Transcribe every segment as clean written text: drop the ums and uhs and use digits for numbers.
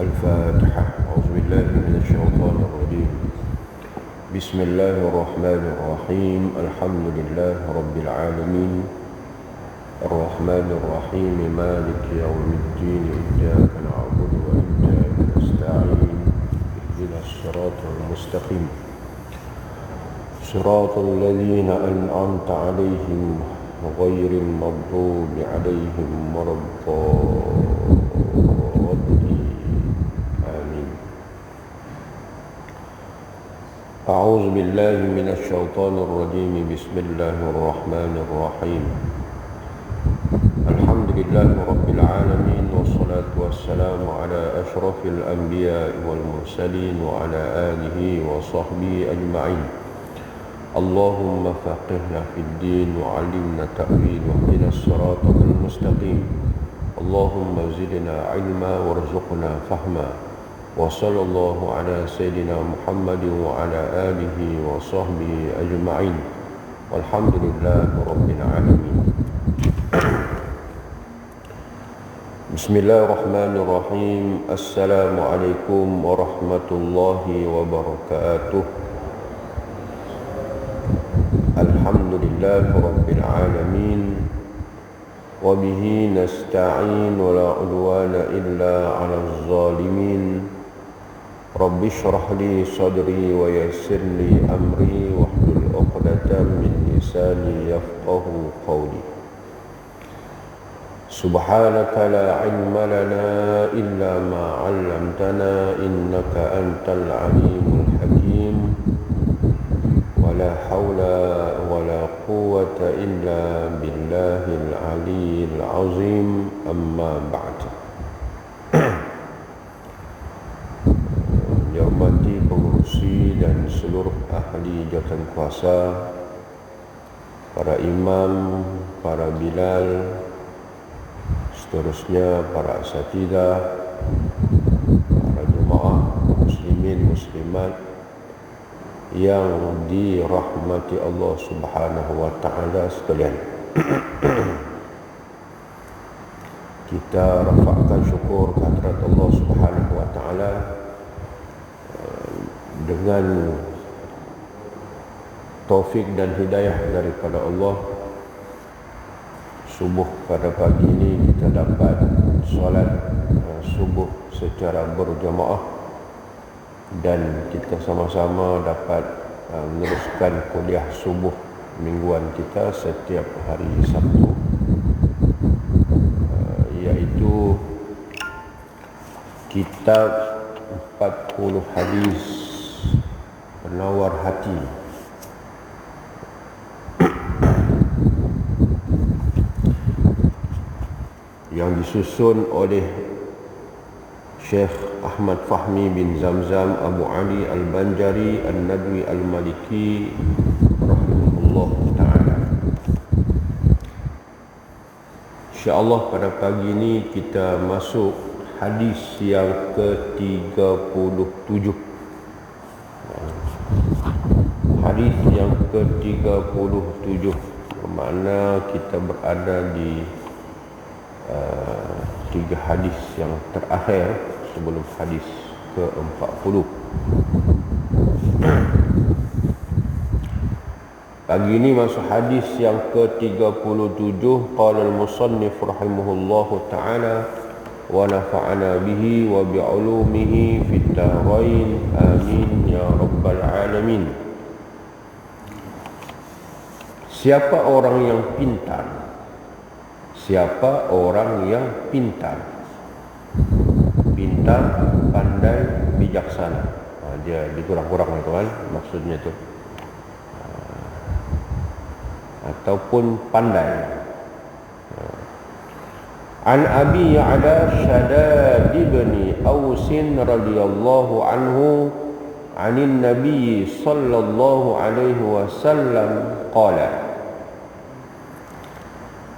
الفاتحة. أعوذ بالله من الشيطان الرجيم. بسم الله الرحمن الرحيم. الحمد لله رب العالمين الرحمن الرحيم مالك يوم الدين. إياك نعبد وإياك نستعين. اهدنا الصراط المستقيم صراط الذين أنعمت عليهم غير المغضوب عليهم ولا الضالين. آمين. أعوذ بالله من الشيطان الرجيم. بسم الله الرحمن الرحيم. الحمد لله رب العالمين والصلاة والسلام على أشرف الأنبياء والمرسلين وعلى آله وصحبه أجمعين. اللهم فقهنا في الدين وعلمنا التأويل واهدنا الصراط المستقيم. اللهم زدنا علما وارزقنا فهما. وصلى الله على سيدنا محمد وعلى آله وصحبه أجمعين والحمد لله رب العالمين. بسم الله الرحمن الرحيم. السلام عليكم ورحمة الله وبركاته. الحمد لله رب العالمين وبه نستعين ولا عدوان إلا على الظالمين. رب اشرح لي صدري ويسر لي أمري واحلل عقدة من لساني يفقه قولي. سبحانك لا علم لنا إلا ما علمتنا إنك أنت العليم الحكيم. ولا حول ولا قوة إلا بالله العلي العظيم. أما بعد. Dihormati pengurusi dan seluruh ahli jawatan kuasa, para imam, para bilal, seterusnya para asatidah, para jemaah muslimin muslimat yang dirahmati Allah Subhanahu wa taala sekalian. Kita rafa'kan syukur kehadirat Allah Subhanahu wa taala dengan taufik dan hidayah daripada Allah. Subuh pada pagi ini kita dapat solat subuh secara berjamaah dan kita sama-sama dapat meneruskan kuliah subuh mingguan kita setiap hari Sabtu, iaitu kitab 40 hadis penawar hati yang disusun oleh Syekh Ahmad Fahmi bin Zamzam Abu Ali Al-Banjari An-Nadwi Al-Maliki rahimahullah ta'ala. InsyaAllah pada pagi ini kita masuk hadis yang ke-37. Hadis yang ke-37 bermakna kita berada di 3 hadis yang terakhir sebelum hadis ke-40. Pagi ini masuk hadis yang ke-37. Qala al-musannif rahimahullahu ta'ala wa nafa'ana bihi wa bi'ulumihi fid darain amin ya rabbal alamin. Siapa orang yang pintar? Siapa orang yang pintar? Pintar, pandai, bijaksana. Dia dikurang-kurang itu kan maksudnya itu. Ataupun pandai. An Abi Ya'la Shaddad bin Aus radhiyallahu anhu anin Nabi sallallahu alaihi wasallam qala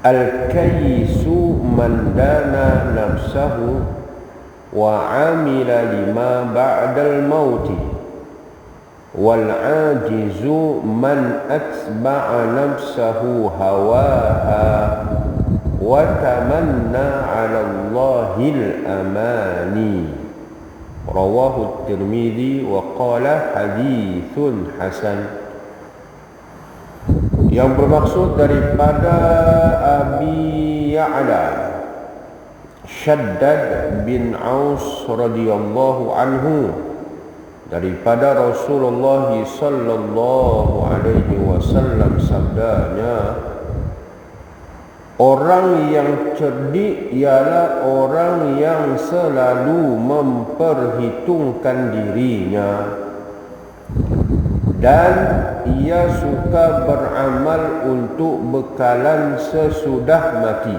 al-kayyisu man dana nafsahu wa amila lima ba'dal mauti wal ajizu man atba'a nafsahu hawaha wa tamanna 'ala Allahil amani. Rawahu Tirmidzi wa qala hadithun hasan. Yang bermaksud daripada Abi Ya'la Shaddad bin Aus radhiyallahu anhu, daripada Rasulullah sallallahu alaihi wasallam sabdanya, orang yang cerdik ialah orang yang selalu memperhitungkan dirinya dan ia suka beramal untuk bekalan sesudah mati.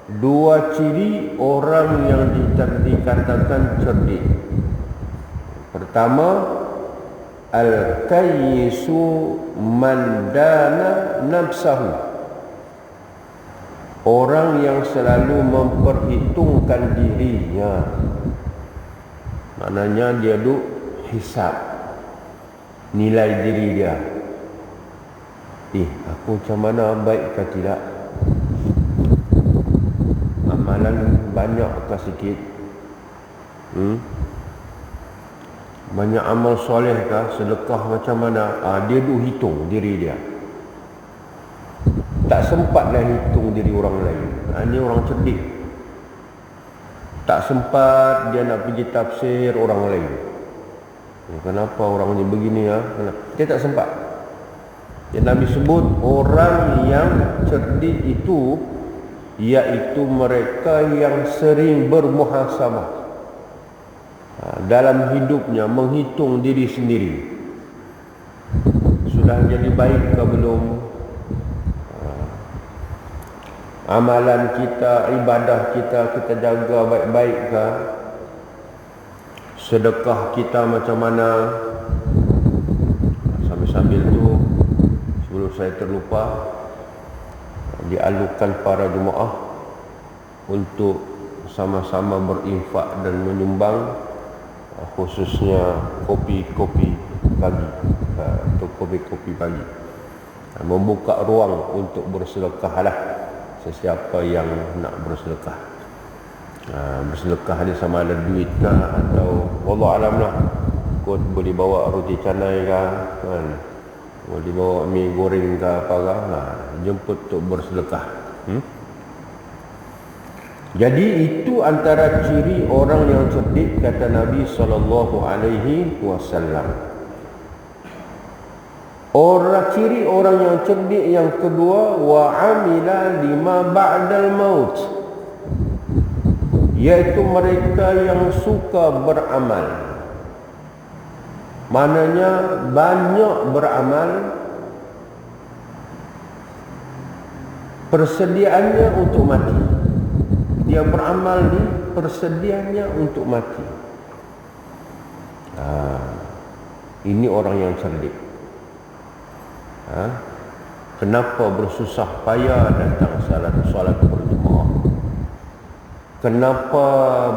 Dua ciri orang yang dikatakan cerdik. Pertama, al-kayyisu man dana nafsahu, orang yang selalu memperhitungkan dirinya. Maknanya dia duk hisap nilai diri dia. Aku macam mana, baik ke tidak? Amalan banyak ke sikit? Banyak amal soleh ke? Sedekah macam mana? Dia duk hitung diri dia. Tak sempatlah hitung diri orang lain. Ini orang cerdik. Tak sempat dia nak pergi tafsir orang lain. Kenapa orang ni begini ya? Dia tak sempat. Yang Nabi sebut orang yang cerdik itu iaitu mereka yang sering bermuhasabah dalam hidupnya, menghitung diri sendiri. Sudah jadi baik ke belum? Amalan kita, ibadah kita jaga baik-baik ke? Sedekah kita macam mana? Sambil-sambil tu, sebelum saya terlupa, dialukan para jemaah untuk sama-sama berinfak dan menyumbang, khususnya kopi-kopi pagi, untuk kopi-kopi pagi, membuka ruang untuk bersedekah lah sesiapa yang nak bersedekah. Bersedekah ni sama ada duit ke atau wallahu alam lah, kot boleh bawa roti canai ke kan, boleh bawa mi goreng ke apa ke, jemput untuk bersedekah. Jadi itu antara ciri orang yang cerdik, kata Nabi SAW. Ciri orang yang cerdik yang kedua, wa amila lima ba'dal maut, iaitu mereka yang suka beramal. Maknanya banyak beramal, persediaannya untuk mati. Dia beramal ni persediaannya untuk mati. Ini orang yang cerdik. Kenapa bersusah payah datang salat berjemaah? Kenapa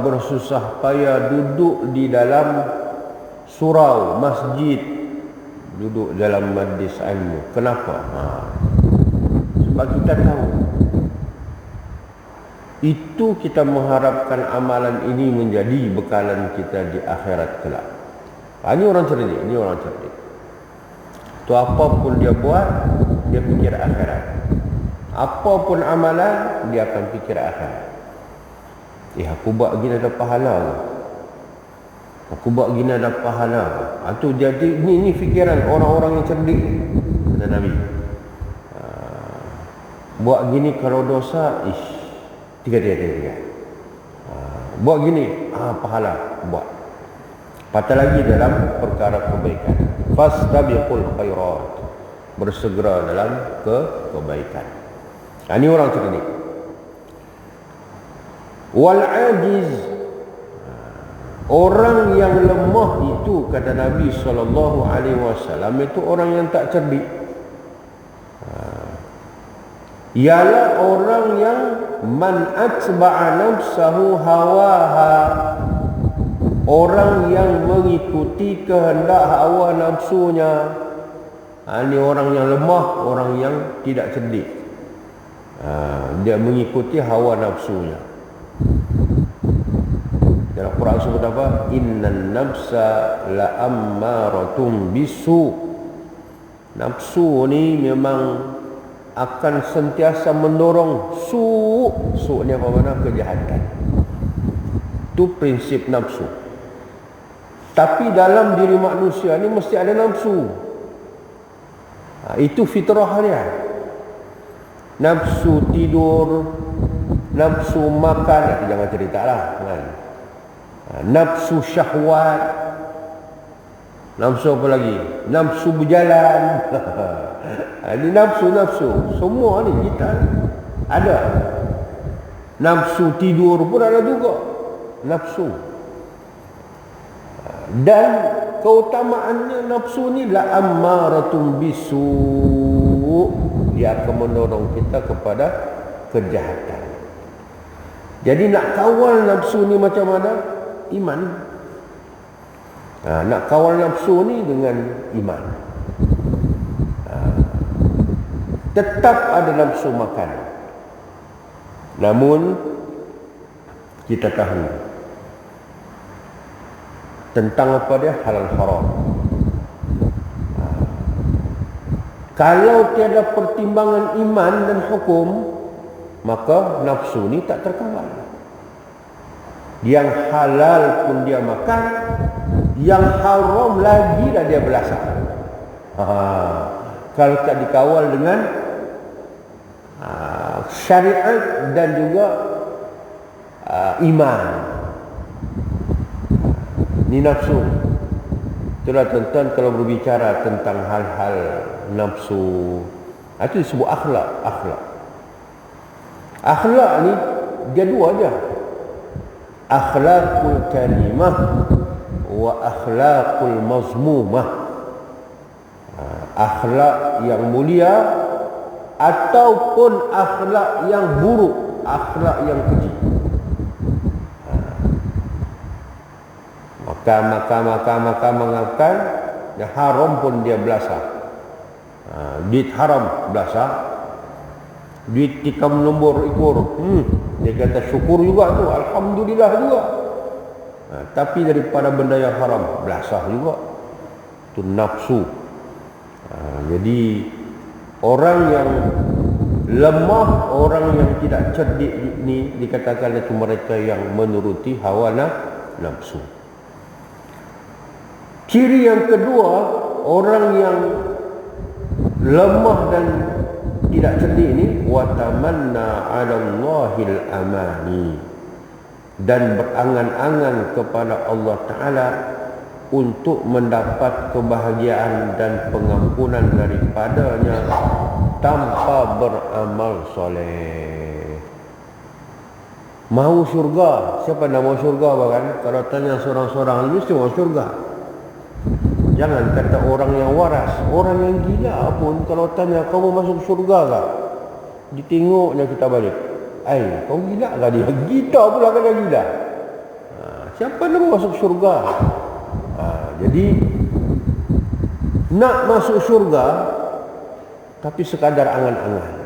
bersusah payah duduk di dalam surau masjid, duduk dalam majlis ilmu? Kenapa? Sebab kita tahu itu, kita mengharapkan amalan ini menjadi bekalan kita di akhirat kelak. Ini orang cerdik, ini orang cerdik. Tu apapun dia buat, dia fikir akhirat. Apapun amalan, dia akan fikir akhirat. Aku buat gini ada pahala ke? Aku buat gini ada pahala ke? Itu jadi, ini fikiran orang-orang yang cerdik, kata Nabi. Buat gini kalau dosa, tiga. Buat gini, pahala, buat. Patah lagi dalam perkara kebaikan. Fastabiqul khairat, bersegera dalam kebaikan. Ini orang cerdik. Wal ajiz, orang yang lemah itu, kata Nabi SAW, itu orang yang tak cerdik. Ialah orang yang man atba'a nafsahu hawaha, orang yang mengikuti kehendak hawa nafsunya. Ini orang yang lemah, orang yang tidak cerdik. Dia mengikuti hawa nafsunya. Dalam Quran sebut apa? Innan nafsa la ammaratum bisu. Nafsu ni memang akan sentiasa mendorong su. Su ni apa makna? Kejahatan. Itu prinsip nafsu. Tapi dalam diri manusia ni mesti ada nafsu. Itu fitrah dia. Nafsu tidur, nafsu makan, jangan ceritalah kan. Nafsu syahwat, nafsu apa lagi? Nafsu berjalan. Ini nafsu-nafsu. Semua ni kita ada. Nafsu tidur pun ada juga. Nafsu. Dan keutamaannya nafsu ni la ammaratun bisu. Dia akan mendorong kita kepada kejahatan. Jadi nak kawal nafsu ni macam mana? Iman. Nak kawal nafsu ni dengan iman. Tetap ada nafsu makan. Namun kita tahu tentang apa dia? Halal haram. Kalau tiada pertimbangan iman dan hukum, maka nafsu ni tak terkawal. Yang halal pun dia makan, yang haram lagi dah dia belasah. Kalau tak dikawal dengan syariat dan juga iman. Ini nafsu. Itulah tuan-tuan kalau berbicara tentang hal-hal nafsu, itu disebut akhlak. Akhlak ni dia dua aja. Akhlakul karimah wa akhlakul mazmumah. Akhlak yang mulia ataupun akhlak yang buruk, akhlak yang keji. Makan, yang haram pun dia belasah. Duit haram belasah. Duit tikam nombor ekor, dia kata syukur juga tu, alhamdulillah juga. Tapi daripada benda yang haram belasah juga. Itu nafsu. Jadi orang yang lemah, orang yang tidak cerdik ni dikatakan itu mereka yang menuruti hawa nafsu. Ciri yang kedua, orang yang lemah dan tidak cerdik ini, wa tamanna 'ala Allahil amani, dan berangan-angan kepada Allah Ta'ala untuk mendapat kebahagiaan dan pengampunan daripadanya tanpa beramal soleh. Mahu syurga. Siapa nak mahu syurga bahkan? Kalau tanya seorang-seorang, mesti mahu syurga. Jangan kata orang yang waras. Orang yang gila pun kalau tanya, kamu masuk syurga tak? Ditengoknya kita balik. Kau gila tak dia? Kita pula kena gila. Siapa nak masuk syurga? Jadi nak masuk syurga tapi sekadar angan-angan.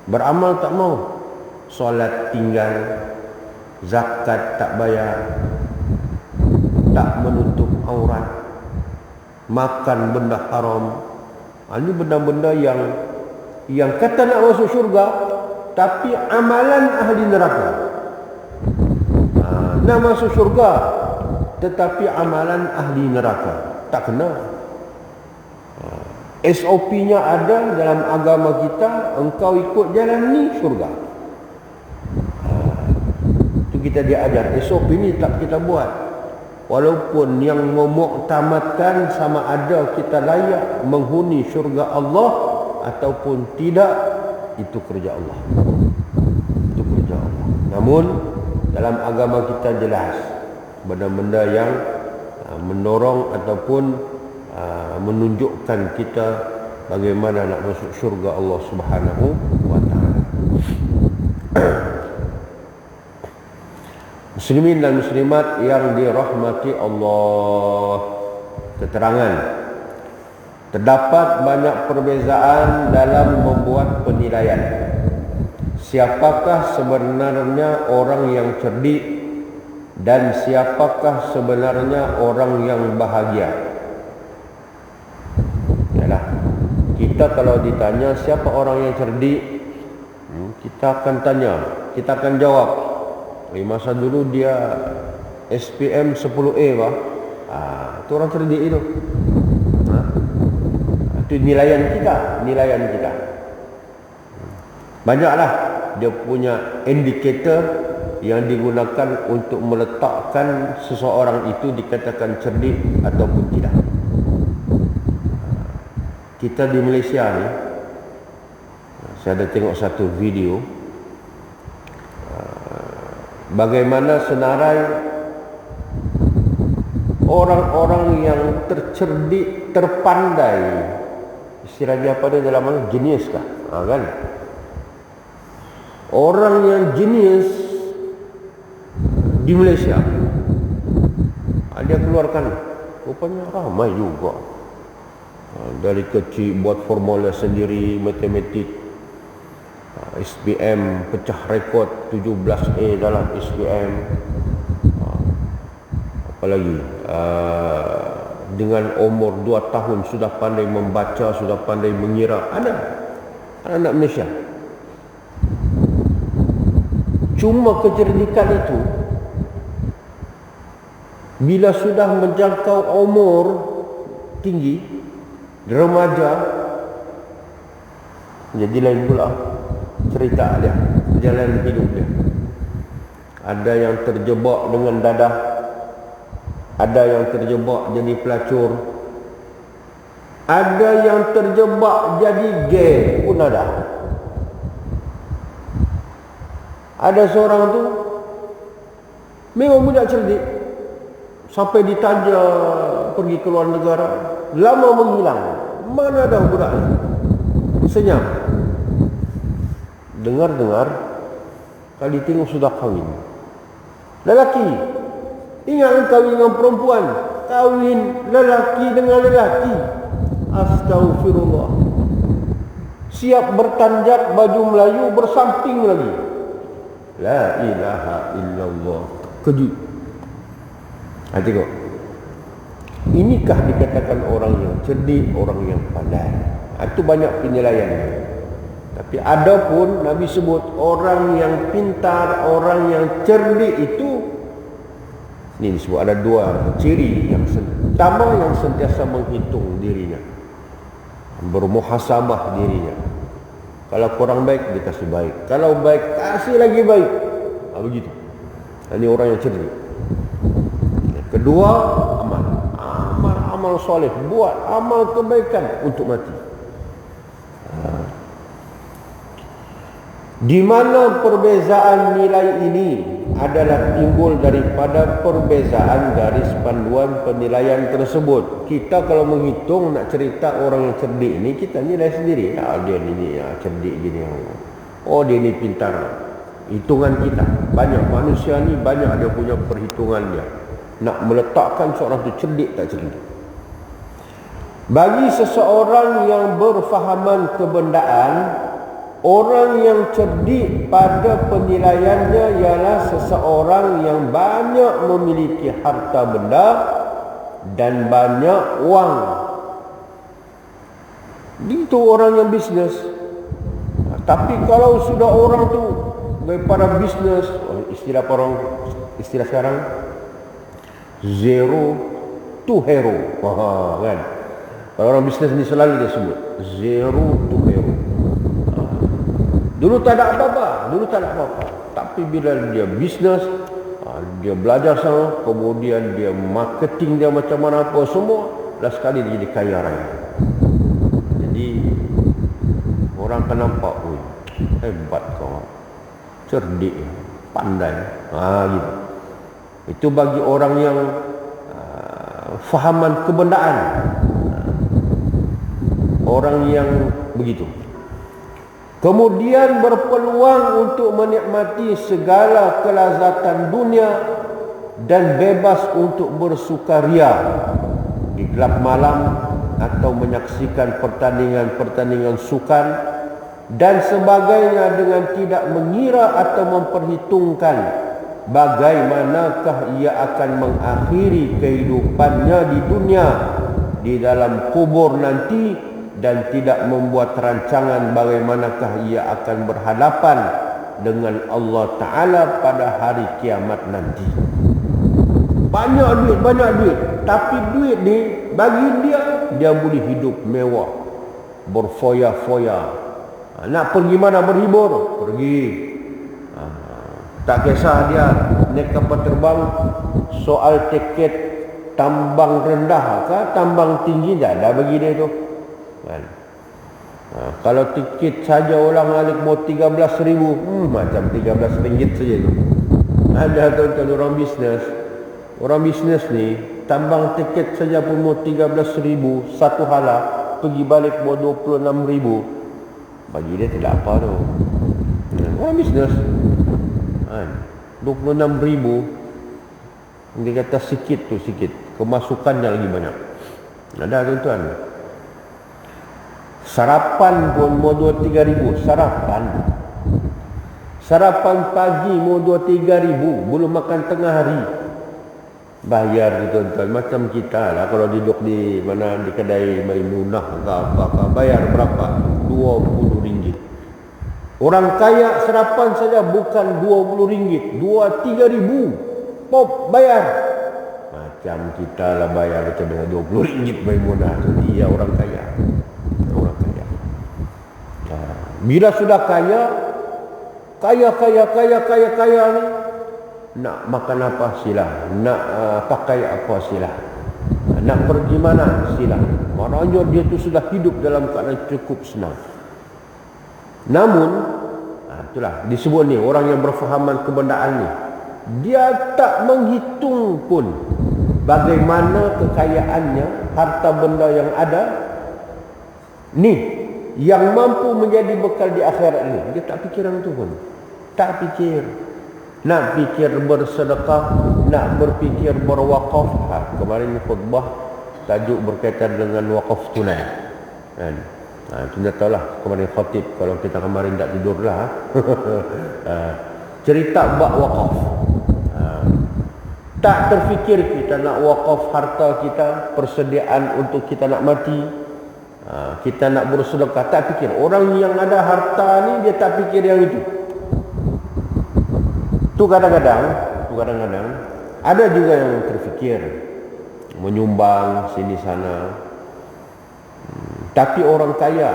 Beramal tak mau. Solat tinggal, zakat tak bayar, tak menutup aurat, makan benda haram. Ini benda-benda yang kata nak masuk syurga tapi amalan ahli neraka. Nak masuk syurga tetapi amalan ahli neraka. Tak kena. SOP-nya ada dalam agama kita. Engkau ikut jalan ni, syurga. Itu kita diajar. SOP ni tak kita buat. Walaupun yang memuktamadkan sama ada kita layak menghuni syurga Allah ataupun tidak, itu kerja Allah. Itu kerja Allah. Namun dalam agama kita jelas benda-benda yang mendorong ataupun menunjukkan kita bagaimana nak masuk syurga Allah Subhanahu wa taala. Muslimin dan muslimat yang dirahmati Allah, keterangan terdapat banyak perbezaan dalam membuat penilaian. siapakah sebenarnya orang yang cerdik dan siapakah sebenarnya orang yang bahagia? Yalah, kita kalau ditanya siapa orang yang cerdik, kita akan tanya, kita akan jawab. Masa dulu dia SPM 10A pak. Itu orang cerdik itu. Itu nilaian kita. Banyaklah dia punya indikator yang digunakan untuk meletakkan seseorang itu dikatakan cerdik ataupun tidak. Kita di Malaysia ni, saya ada tengok satu video bagaimana senarai orang-orang yang tercerdik, terpandai, istilahnya apa dia dalam mana? Genius kah? Kan? Orang yang genius di Malaysia, dia keluarkan, rupanya ramai juga. Dari kecil buat formula sendiri, matematik, SPM pecah rekod 17A dalam SPM. Apalagi dengan umur 2 tahun sudah pandai membaca, sudah pandai mengira. Ada anak Malaysia. Cuma kecerdikan itu bila sudah menjangkau umur tinggi, remaja, jadi lain pula cerita dia, perjalanan hidup dia. Ada yang terjebak dengan dadah, ada yang terjebak jadi pelacur, ada yang terjebak jadi gay pun ada. Ada seorang tu memang budak cerdik, sampai ditanya pergi ke luar negara, lama menghilang. Mana dah budak ni? Senyap. Dengar-dengar, kali tengok sudah kahwin. Lelaki. Ingat kahwin dengan perempuan, kahwin lelaki dengan lelaki. Astaghfirullah. Siap bertanjak baju Melayu bersamping lagi. La ilaha illallah. Kejut. Tengok. Inikah dikatakan orang yang cerdik, orang yang pandai. Itu banyak penilaiannya. Tapi ada pun Nabi sebut orang yang pintar, orang yang cerdik itu, ini disebut ada 2 ciri yang pertama, yang sentiasa menghitung dirinya, bermuhasabah dirinya. Kalau kurang baik, dia kasih baik. Kalau baik, kasih lagi baik. Begitu. Ini orang yang cerdik. Kedua, amal soleh. Buat amal kebaikan untuk mati. Di mana perbezaan nilai ini adalah timbul daripada perbezaan garis panduan penilaian tersebut. Kita kalau menghitung nak cerita orang yang cerdik ni, kita nilai sendiri. Dia ni cerdik gini. Oh, dia ni pintar. Hitungan kita. Banyak manusia ni banyak dia punya perhitungan dia. Nak meletakkan seorang tu cerdik tak cerdik. Bagi seseorang yang berfahaman kebendaan, orang yang cerdik pada penilaiannya ialah seseorang yang banyak memiliki harta benda dan banyak wang. Itu orang yang bisnes. Tapi kalau sudah orang tu daripada bisnes, istilah sekarang, zero to hero. Kan? Kalau orang bisnes ni selalu dia sebut zero to hero. Dulu tak ada apa-apa. Tapi bila dia bisnes, dia belajar sana, kemudian dia marketing dia macam mana apa semua, last sekali dia jadi kaya raya. Jadi orang akan nampak, hebat kau, cerdik, pandai. Gitu. Itu bagi orang yang fahaman kebendaan, orang yang begitu. Kemudian berpeluang untuk menikmati segala kelazatan dunia dan bebas untuk bersukaria di gelap malam atau menyaksikan pertandingan-pertandingan sukan dan sebagainya dengan tidak mengira atau memperhitungkan bagaimanakah ia akan mengakhiri kehidupannya di dunia di dalam kubur nanti, dan tidak membuat rancangan bagaimanakah ia akan berhadapan dengan Allah Ta'ala pada hari kiamat nanti. Banyak duit, tapi duit ni bagi dia boleh hidup mewah, berfoya-foya. Nak pergi mana berhibur, pergi. Tak kisah dia naik kapal terbang, soal tiket tambang rendah ke tambang tinggi, dah bagi dia tu kan. Kalau tiket saja orang alik mau 13,000, macam 13 ringgit saja tu. Ada tuan-tuan orang bisnes ni tambang tiket saja pun mau 13,000 satu hala, pergi balik mau 26,000. Bagi dia tidak apa tu. Orang bisnes 26,000, dia kata sikit tu sikit, kemasukannya lagi banyak. Ada tuan-tuan, sarapan pun mau 2-3 ribu. Sarapan pagi mau 2-3 ribu, belum makan tengah hari. Bayar tuan-tuan, macam kita lah kalau duduk di mana, di kedai Maimunah ke apa, bayar berapa? 20 ringgit. Orang kaya sarapan saja bukan 20 ringgit, 2-3 ribu pop bayar. Macam kita lah bayar macam dengan 20 ringgit Maimunah. Dia orang kaya. Bila sudah kaya ni, nak makan apa sila, nak pakai apa sila, nak pergi mana sila. Maknanya dia tu sudah hidup dalam keadaan cukup senang. Namun itulah disebut ni orang yang berfahaman kebendaan ni, dia tak menghitung pun bagaimana kekayaannya, harta benda yang ada ni yang mampu menjadi bekal di akhirat ni. Dia tak fikir yang tu pun. Tak fikir. Nak fikir bersedekah, nak berfikir berwakaf. Kemarin khutbah tajuk berkaitan dengan wakaf tunai. Kan? Itu dah tahulah kemarin khatib, kalau kita kemarin tak tidurlah. Cerita bab wakaf. Tak terfikir kita nak wakaf harta kita, persediaan untuk kita nak mati. Kita nak bersedekah, tak fikir. Orang yang ada harta ni dia tak fikir yang itu. Tu kadang-kadang ada juga yang terfikir menyumbang sini sana. Tapi orang kaya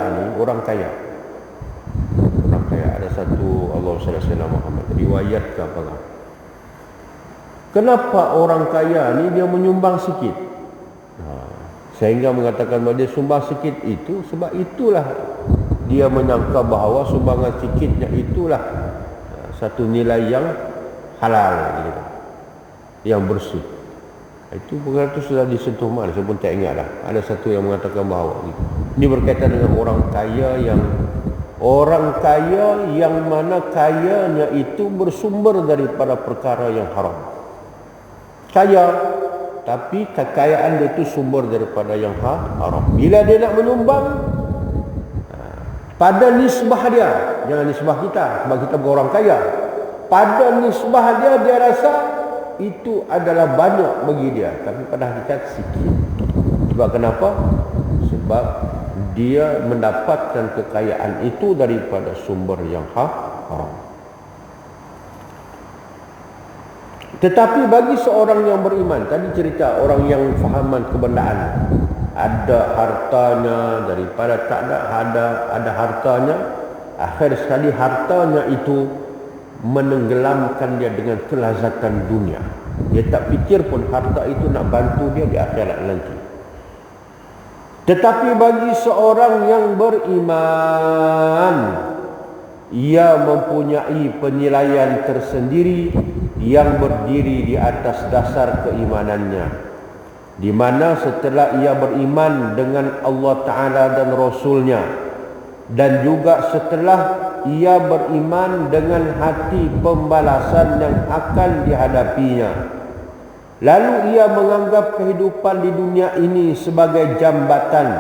ada satu, Allah SWT Muhammad riwayat ke apakah, kenapa orang kaya ni dia menyumbang sikit, sehingga mengatakan bahawa dia sumbang sikit itu sebab itulah dia menyangka bahawa sumbangan sikitnya itulah satu nilai yang halal gitu, yang bersih. Itu perkara itu sudah disentuh mana, saya pun tak ingat lah. Ada satu yang mengatakan bahawa gitu. Ini berkaitan dengan orang kaya yang mana kayanya itu bersumber daripada perkara yang haram. Kaya tapi kekayaan dia itu sumber daripada yang haram. Bila dia nak menyumbang, pada nisbah dia, jangan nisbah kita sebab kita bukan orang kaya, pada nisbah dia rasa itu adalah banyak bagi dia, tapi pada hakikat sikit. Sebab kenapa? Sebab dia mendapatkan kekayaan itu daripada sumber yang haram. Tetapi bagi seorang yang beriman, tadi cerita orang yang fahaman kebendaan, ada hartanya daripada tak ada hartanya, akhir sekali hartanya itu menenggelamkan dia dengan kelazatan dunia. Dia tak fikir pun harta itu nak bantu dia di akhirat nanti. Tetapi bagi seorang yang beriman, ia mempunyai penilaian tersendiri yang berdiri di atas dasar keimanannya, di mana setelah ia beriman dengan Allah Ta'ala dan Rasulnya, dan juga setelah ia beriman dengan hati pembalasan yang akan dihadapinya, lalu ia menganggap kehidupan di dunia ini sebagai jambatan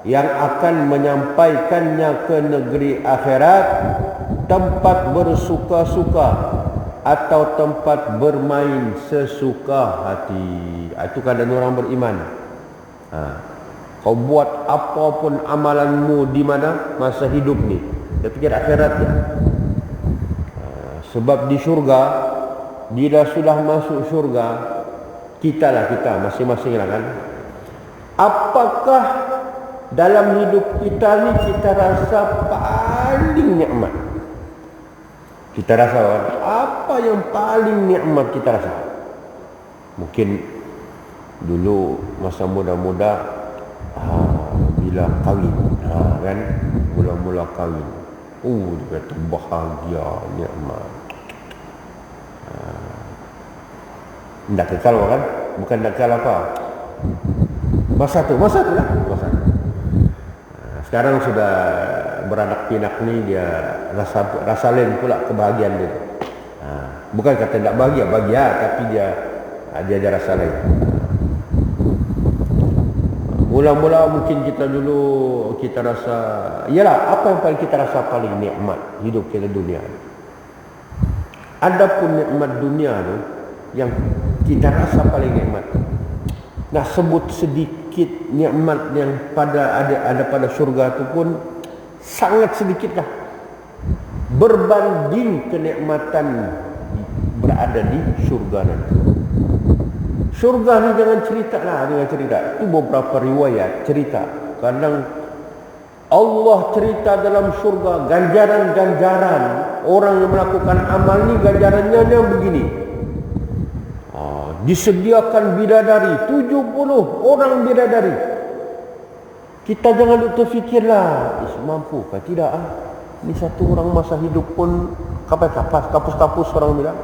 yang akan menyampaikannya ke negeri akhirat, tempat bersuka-suka atau tempat bermain sesuka hati. Itu keadaan orang beriman. Kau buat apapun amalanmu di mana masa hidup ni, dia fikir akhirat ya. Sebab di syurga, bila sudah masuk syurga, kita masing-masing lah kan. Apakah dalam hidup kita ni kita rasa paling nikmat? Kita rasa apa yang paling nikmat kita rasa? Mungkin dulu masa muda-muda, bila kahwin, kan, mula-mula kahwin, dia kata bahagia, nikmat. Tak kekal kan? Bukan tak kekal apa? Masa tu lah. Sekarang sudah beranak pinak ni, dia rasa lain pula kebahagiaan dia. Bukan kata tak bahagia, tapi dia ada rasa lain. Mula-mula mungkin kita dulu kita rasa, ialah apa yang paling kita rasa paling nikmat hidup kita dunia. Adapun nikmat dunia tu yang kita rasa paling nikmat, nak sebut sedikit nikmat yang ada pada syurga tu pun sangat sedikit lah berbanding kenikmatan berada di syurga nanti. Syurga ni jangan cerita. Itu beberapa riwayat cerita. Kadang Allah cerita dalam syurga ganjaran-ganjaran orang yang melakukan amal ni, ganjarannya yang begini. Disediakan bidadari, 70 orang bidadari. Kita jangan terfikirlah, mampukah? Tidak. Ini satu orang masa hidup pun kapus orang bilang.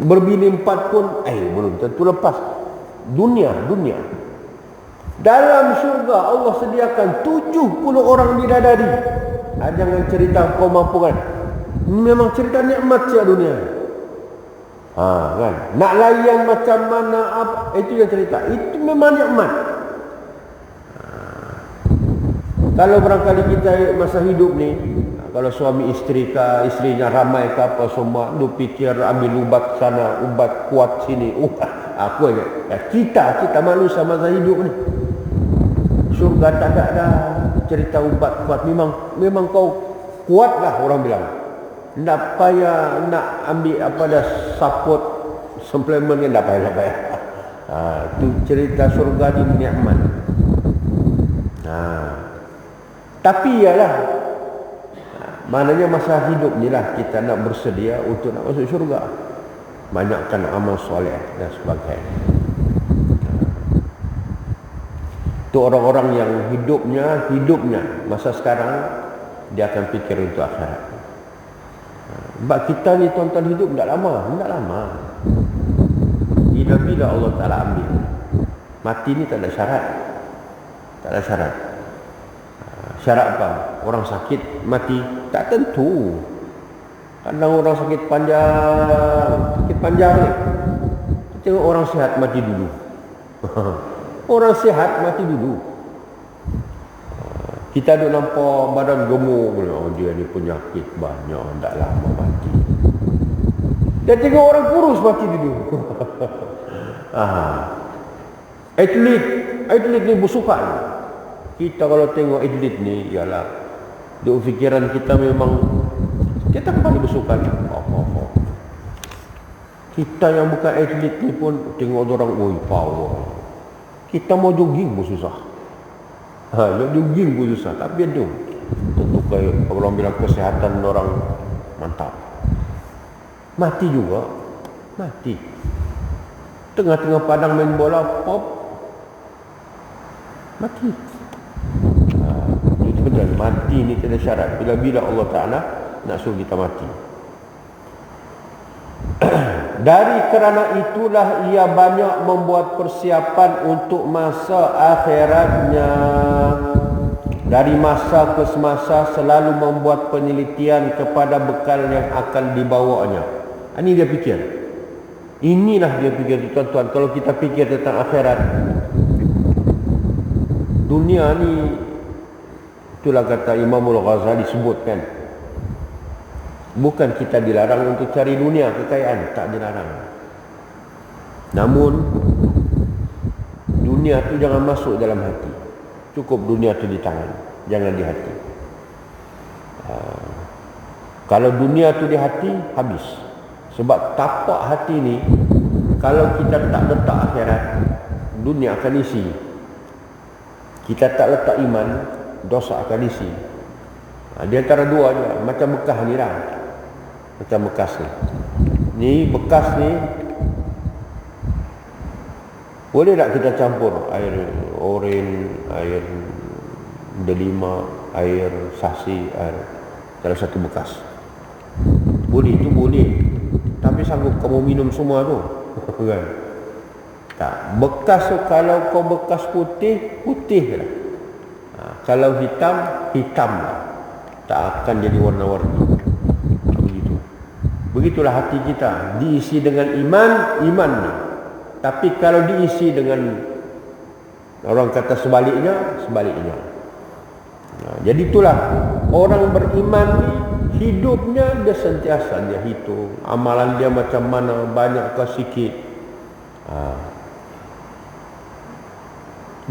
Berbini 4 pun belum tentu lepas. Dunia. Dalam syurga Allah sediakan 70 orang bidadari. Jangan cerita kau mampu kan. Ini memang cerita nikmat siap dunia. Kan? Nak layan macam mana itu yang cerita. Itu memang nikmat. Kalau barangkali kita masa hidup ni, kalau suami isterinya ramai ke apa semua, lu fikir ambil ubat sana, ubat kuat sini. Aku aja. Kita manusia masa hidup ni. Surga tak ada cerita ubat kuat. Memang kau kuat lah orang bilang. Tak payah nak ambil support suplemen yang tak payah. Itu cerita surga ni nikmat. Tapi ialah, maknanya masa hidup ni lah kita nak bersedia untuk nak masuk syurga. Banyakkan amal soleh dan sebagainya. Itu orang-orang yang hidupnya masa sekarang dia akan fikir untuk akhirat. Sebab kita ni tonton hidup tak lama. Bila Allah Ta'ala ambil. Mati ni tak ada syarat. Syarat apa? Orang sakit mati? Tak tentu. Kadang orang sakit panjang ni. Tengok orang sihat mati dulu. Orang sihat mati dulu. Kita duk nampak badan gemuk, dia ni penyakit banyak, tak lama mati. Dia tengok orang kurus mati dulu. Atlet ni bersukan. Kita kalau tengok atlet ni, ialah di fikiran kita memang kita kembali bersukan. Kita yang bukan atlet ni pun tengok orang power. Kita mau jogging pun susah. Jogging pun susah. Tapi ada. Tentu kayak orang bilang kesehatan orang mantap. Mati juga. Mati. Tengah-tengah padang main bola, pop. Mati. Itu betul. Mati ni tak ada syarat. Bila-bila Allah Ta'ala nak suruh kita mati. Dari kerana itulah ia banyak membuat persiapan untuk masa akhiratnya. Dari masa ke semasa selalu membuat penelitian kepada bekal yang akan dibawanya. Ini dia fikir. Inilah dia fikir, tuan-tuan. Kalau kita fikir tentang akhirat, Dunia ni, itulah kata Imamul Ghazali sebutkan, bukan kita dilarang untuk cari dunia, kekayaan, tak dilarang. Namun dunia tu jangan masuk dalam hati. Cukup dunia tu di tangan, jangan di hati. Kalau dunia tu di hati, habis. Sebab tapak hati ni, kalau kita tak letak akhirat, dunia akan isi. Kita tak letak iman, dosa akan isi. Di antara dua je, macam bekas ni lah. Macam bekas ni. Ni bekas ni, boleh tak kita campur air oren, air delima, air sasi, air salah satu bekas? Boleh, itu boleh. Tapi sanggup kamu minum semua tu? Kan? Tak. Bekas tu, kalau kau bekas putih, putih lah. Kalau hitam, hitam lah. Tak akan jadi warna-warni. Begitu. Begitulah hati kita. Diisi dengan iman, iman ni. Tapi kalau diisi dengan, orang kata sebaliknya, sebaliknya. Jadi itulah, orang beriman ni, hidupnya dia sentiasa dia hitung amalan dia macam mana, banyak ke sikit.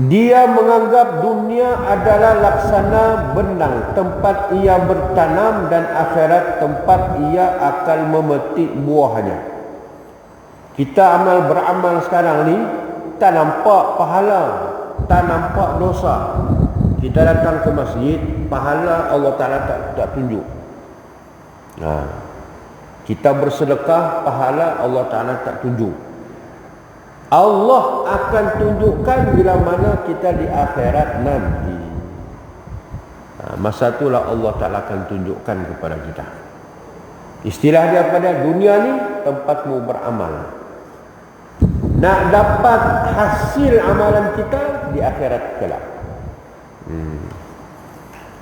Dia menganggap dunia adalah laksana benang, tempat ia bertanam, dan akhirat tempat ia akan memetik buahnya. Kita beramal sekarang ni, tak nampak pahala, tak nampak dosa. Kita datang ke masjid, pahala Allah Ta'ala tak tunjuk. Kita bersedekah, pahala Allah Ta'ala tak tunjuk. Allah akan tunjukkan bila mana kita di akhirat nanti. Masa itulah Allah Ta'ala akan tunjukkan kepada kita. Istilah dia pada dunia ni, tempatmu beramal. Nak dapat hasil amalan kita di akhirat kelak.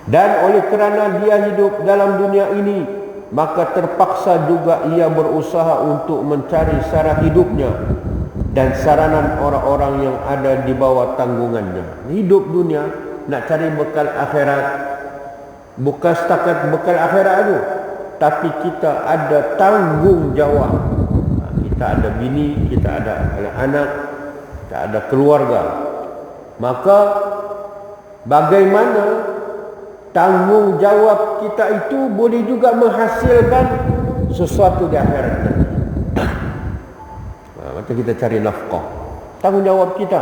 Dan oleh kerana dia hidup dalam dunia ini, maka terpaksa juga ia berusaha untuk mencari sara hidupnya dan saranan orang-orang yang ada di bawah tanggungannya. Hidup dunia, nak cari bekal akhirat. Bukan setakat bekal akhirat itu, tapi kita ada tanggungjawab. Kita ada bini, kita ada anak, kita ada keluarga. Maka bagaimana tanggungjawab kita itu boleh juga menghasilkan sesuatu di akhirat nanti. Macam kita cari nafkah, tanggungjawab kita.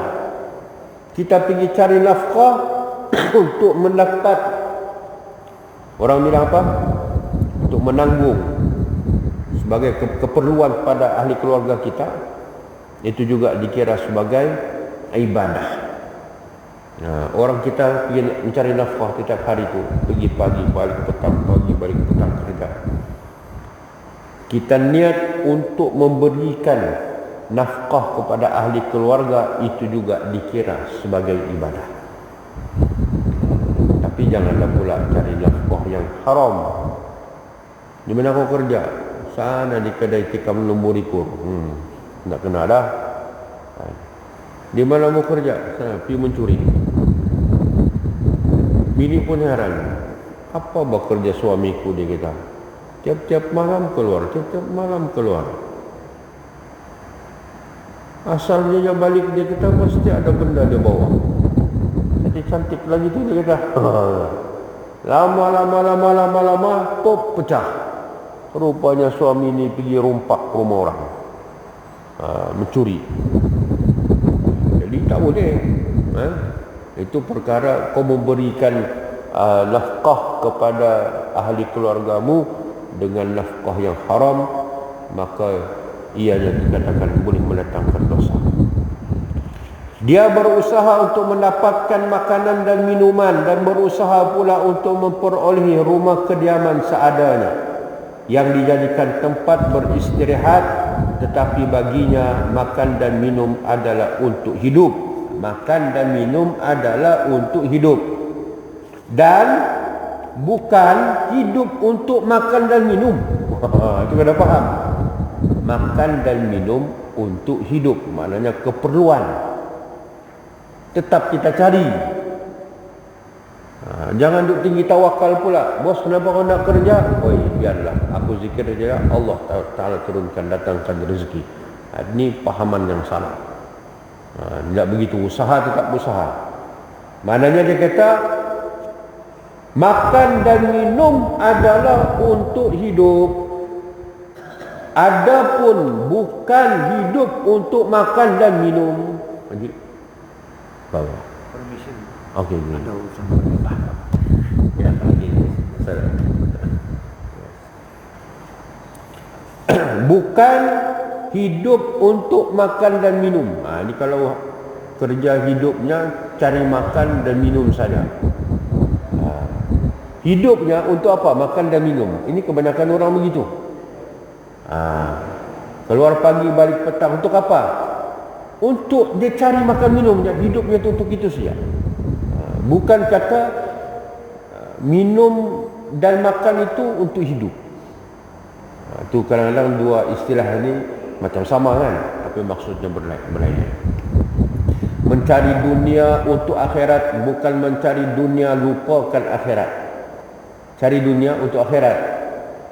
Kita pergi cari nafkah untuk mendapat, orang bilang apa? Untuk menanggung sebagai keperluan pada ahli keluarga kita. Itu juga dikira sebagai ibadah. Orang kita pergi mencari nafkah setiap hari tu, pergi pagi balik petang, pagi balik petang kerja. Kita niat untuk memberikan nafkah kepada ahli keluarga, itu juga dikira sebagai ibadah. Tapi janganlah pula cari nafkah yang haram. Di mana kau kerja? Sana di kedai tikam lembu likur. Tak kena dah. Di mana mau kerja? Sana pergi mencuri. Bini pun heran, apa bekerja suamiku, dia kata. Tiap-tiap malam keluar, tiap-tiap malam keluar. Asal dia balik, dia kata mesti ada benda dia bawa. Jadi cantik lagi tu, dia kata. Lama, pop, pecah. Rupanya suami ni pergi rompak rumah orang, mencuri. Jadi tak boleh. Itu perkara kau memberikan nafkah kepada ahli keluargamu dengan nafkah yang haram, maka ianya dikatakan boleh mendatangkan dosa. Dia berusaha untuk mendapatkan makanan dan minuman, dan berusaha pula untuk memperolehi rumah kediaman seadanya yang dijadikan tempat beristirahat, tetapi baginya makan dan minum adalah untuk hidup. Makan dan minum adalah untuk hidup, dan bukan hidup untuk makan dan minum. Itu kena faham. Makan dan minum untuk hidup, maknanya keperluan. Tetap kita cari, Jangan duk tinggi tawakal pula. Bos, kenapa kau nak kerja? Oi, biarlah aku zikir saja, Allah Ta'ala turunkan, datangkan rezeki. Ini pahaman yang salah. Tidak begitu. Usaha tetap usaha. Maknanya dia kata, makan dan minum adalah untuk hidup. Adapun bukan hidup untuk makan dan minum. Lanjut. Bawa. Permission. Okey. Ada urusan. Ya, lagi. Bukan hidup untuk makan dan minum. Ini kalau kerja hidupnya cari makan dan minum saja. Hidupnya untuk apa? Makan dan minum. Ini kebanyakan orang begitu. Keluar pagi balik petang untuk apa? Untuk dia cari makan minumnya. Hidupnya itu untuk itu saja. Bukan kata minum dan makan itu untuk hidup. Itu kadang-kadang dua istilah ini macam sama kan, tapi maksudnya berlainan. Mencari dunia untuk akhirat, bukan mencari dunia lupakan akhirat. Cari dunia untuk akhirat.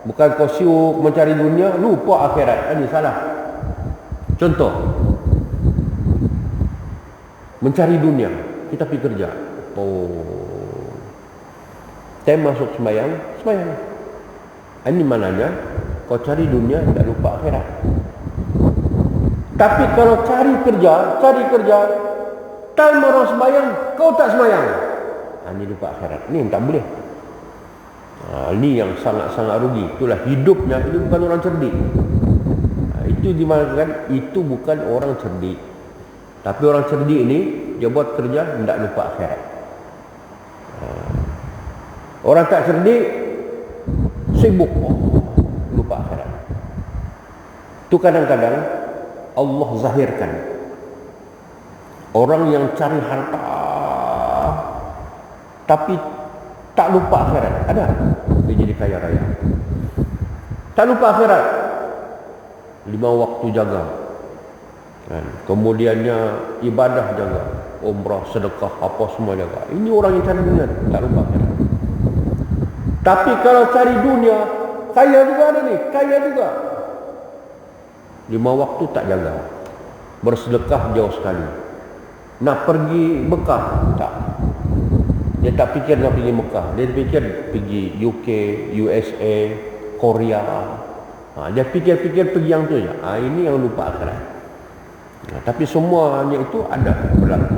Bukan kau sibuk mencari dunia, lupa akhirat. Ini salah. Contoh, mencari dunia, kita pergi kerja. Time masuk sembahyang. Ini mananya kau cari dunia, tak lupa akhirat. Tapi kalau cari kerja, time orang sembahyang, kau tak sembahyang. Ini lupa akhirat. Ini yang tak boleh. Ini yang sangat-sangat rugi. Itulah hidupnya, itu bukan orang cerdik. Itu dimaksudkan, itu bukan orang cerdik. Tapi orang cerdik ini, dia buat kerja, tidak lupa akhirat. Orang tak cerdik, sibuk, lupa akhirat. Itu kadang-kadang Allah zahirkan. Orang yang cari harta, tapi tak lupa akhirat. Ada. Dia jadi kaya raya. Tak lupa akhirat. 5 waktu jaga. Kemudiannya ibadah jaga. Umrah, sedekah, apa semua jaga. Ini orang yang cari dunia, tak lupa akhirat. Tapi kalau cari dunia, kaya juga ada ni, kaya juga. 5 waktu tak jaga. Bersedekah jauh sekali. Nak pergi Mekah, tak. Dia tak fikir nak pergi Mekah. Dia fikir pergi UK, USA, Korea. Dia fikir-fikir pergi yang tu je. Ini yang lupa akhirat. Tapi semuanya itu ada berlaku.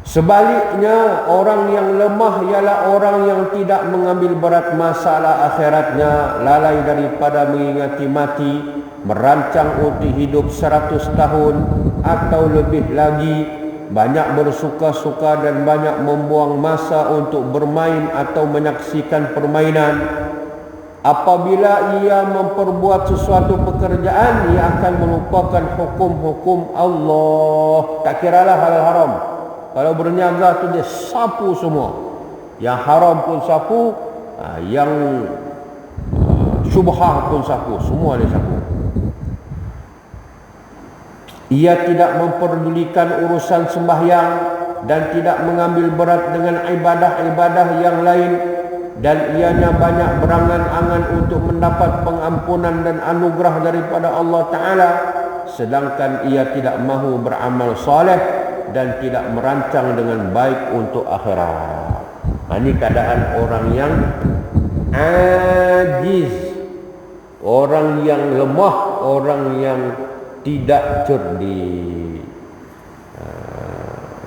Sebaliknya, orang yang lemah ialah orang yang tidak mengambil berat masalah akhiratnya, lalai daripada mengingati mati, merancang untuk hidup 100 tahun atau lebih lagi, banyak bersuka-suka dan banyak membuang masa untuk bermain atau menyaksikan permainan. Apabila ia memperbuat sesuatu pekerjaan, ia akan melupakan hukum-hukum Allah. Tak kiralah hal haram. Kalau berniaga tu dia sapu semua. Yang haram pun sapu, yang syubhah pun sapu, semua dia sapu. Ia tidak memperdulikan urusan sembahyang dan tidak mengambil berat dengan ibadah-ibadah yang lain, dan ianya banyak berangan-angan untuk mendapat pengampunan dan anugerah daripada Allah Ta'ala, sedangkan ia tidak mahu beramal soleh dan tidak merancang dengan baik untuk akhirat. Ini keadaan orang yang ajiz, orang yang lemah, orang yang tidak cerdik.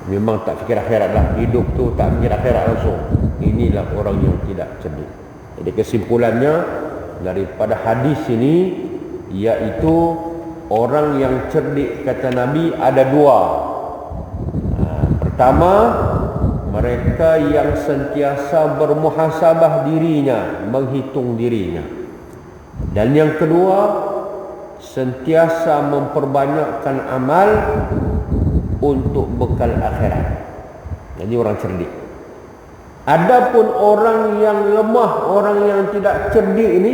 Memang tak fikir akhirat lah. Hidup tu tak fikir akhirat langsung. Inilah orang yang tidak cerdik. Jadi kesimpulannya daripada hadis ini, iaitu orang yang cerdik, kata Nabi, ada dua. Pertama, mereka yang sentiasa bermuhasabah dirinya, menghitung dirinya. Dan yang kedua, sentiasa memperbanyakkan amal untuk bekal akhirat. Jadi orang cerdik. Adapun orang yang lemah, orang yang tidak cerdik ini,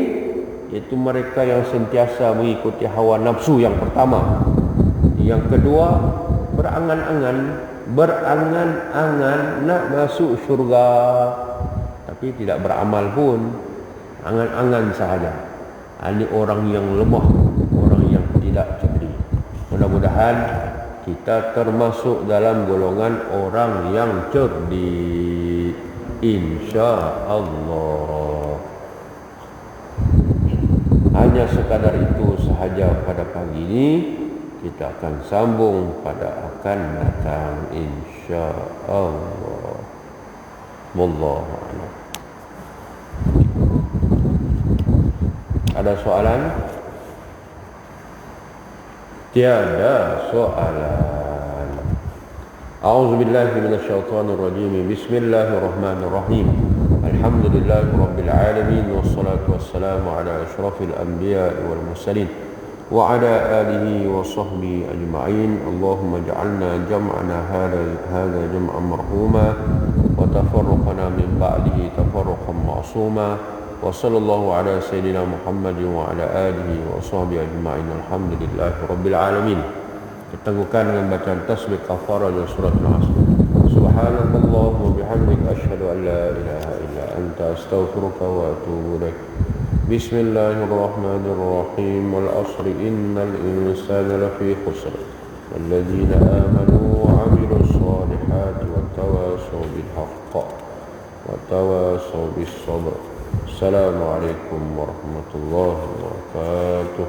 iaitu mereka yang sentiasa mengikuti hawa nafsu yang pertama. Yang kedua, berangan-angan berangan-angan nak masuk syurga tapi tidak beramal pun, angan-angan sahaja. Ini orang yang lemah, orang yang tidak cerdik. Mudah-mudahan kita termasuk dalam golongan orang yang cerdik, insya-Allah. Hanya sekadar itu sahaja pada pagi ini. Kita akan sambung pada akan datang, insya-Allah. Wallahu a'lam. Ada soalan? Tiada soalan. A'udzu billahi minasyaitonir rajim. Bismillahirrahmanirrahim. Alhamdulillahirabbil alamin wassalatu wassalamu ala asyrafil anbiya'i wal mursalin wa ala alihi wa sahbihi ajma'in. Allahumma ij'alna jam'ana hadha jam'an marhuma wa tafarruqana min ba'dihi tafarruqan ma'suma. Wa sallallahu ala sayyidina Muhammad wa ala alihi wa sahbihi ajma'in. Alhamdulillahirabbil alamin. Kita dengan bacaan tasbih kafarah dan surat Nas. Subhanallah wa bihamdika asyhadu an la ilaha illa anta astaghfiruka wa atubu ilaik. Bismillahirrahmanirrahim. Wal 'ashri innal insana lafi khusr. Walladzina amanu wa 'amilus solihati wattawassaw bil haqq wattawassaw bis sabr. Assalamualaikum warahmatullahi wabarakatuh.